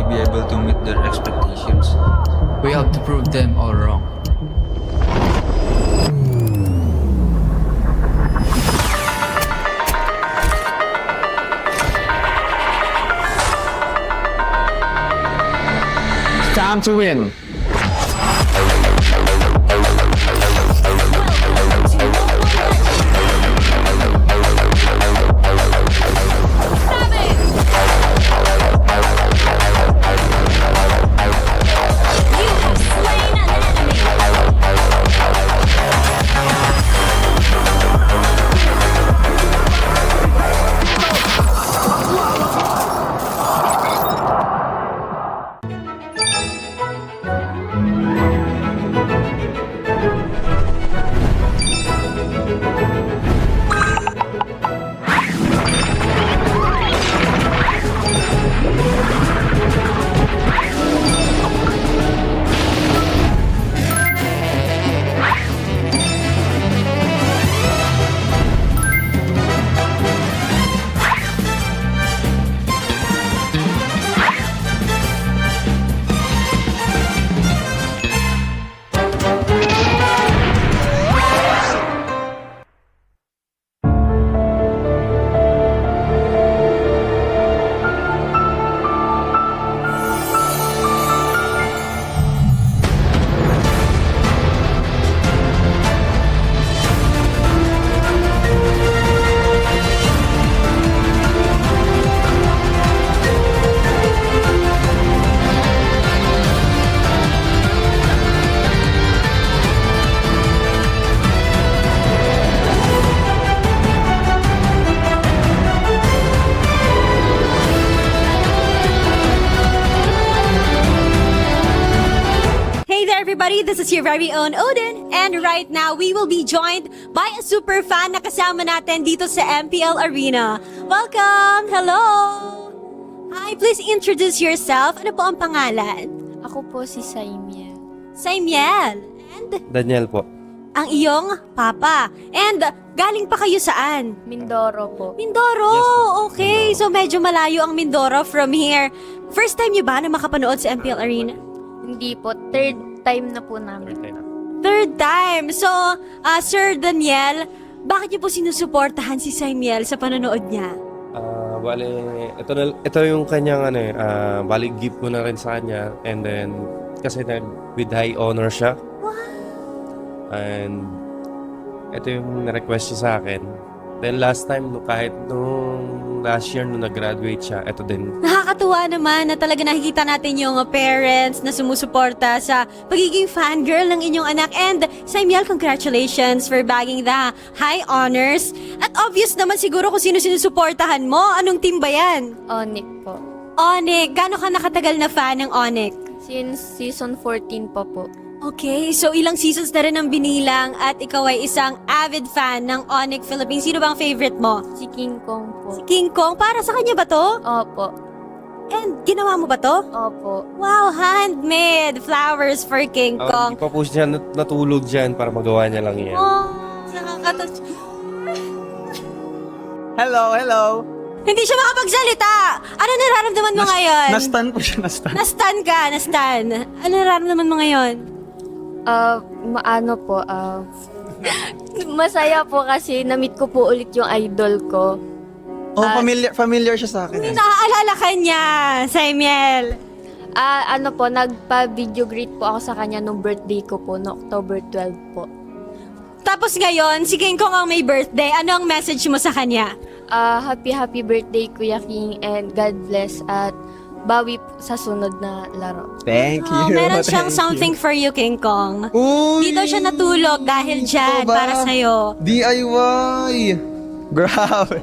I be able to meet their expectations? We have to prove them all wrong. It's time to win. Everybody, this is your very own Odin, and right now we will be joined by a super fan na kasama natin dito sa MPL Arena. Welcome! Hello! Hi, please introduce yourself. Ano po ang pangalan? Ako po si Saimiel. Saimiel. And Daniel po. ang iyong papa. And galing pa kayo saan? Mindoro po. Mindoro! Okay, so medyo malayo ang Mindoro from here. First time niyo ba na makapanood sa MPL Arena? Hindi po. Third time na po namin. Third time. So, Sir Daniel, bakit niyo po sinusuportahan si Saimiel sa panonood niya? Bale, ito yung kanyang bali gift ko na rin sa kanya, and then kasi with high honor siya. And ito yung na-request siya sa akin. Then last time, kahit nung last year nung nag-graduate siya, ito din. Nakakatuwa naman na talaga nakikita natin yung parents na sumusuporta sa pagiging fangirl ng inyong anak. And Saimiel, congratulations for bagging the high honors. At obvious naman siguro kung sino sinusuportahan mo. Anong team ba yan? Onic po. Onic. Gano'n ka nakatagal na fan ng Onic? Since season 14 pa po. Okay, so ilang seasons na rin ang binilang at ikaw ay isang avid fan ng Onic Philippines. Sino bang favorite mo? Si King Kong po. King Kong, para sa kanya ba to? Opo. And ginawa mo ba to? Opo. Wow, handmade flowers for King Kong. Hindi pa po siya natulog dyan para magawa niya lang yan. Oh, nakakatouch. Hello, hello. Hindi siya makapagsalita. Ano nararamdaman mo ngayon? Nastan po siya, nastan. Nastan ka, nastan. Ano nararamdaman mo ngayon? Masaya po kasi na-meet ko po ulit yung idol ko. Oh, familiar siya sa akin. Naaalala ka niya, Saimiel. Nagpa-video greet po ako sa kanya nung birthday ko po, no October 12 po. Tapos ngayon, si King Kong ang may birthday. Ano ang message mo sa kanya? Happy birthday Kuya King, and God bless at bawi sa sunod na laro. Thank you. Oh, meron siyang thank something you. for you, King Kong. Uy! Di daw siya natulog dahil dyan, Ito ba? para sa'yo. DIY! Grabe.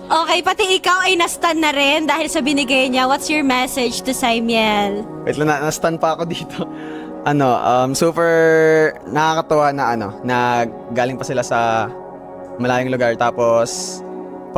Okay, pati ikaw ay nastan na rin dahil sa binigay niya. What's your message to Saimiel? Wait lang, nastan pa ako dito. Super nakakatuwa na na galing pa sila sa malayong lugar, tapos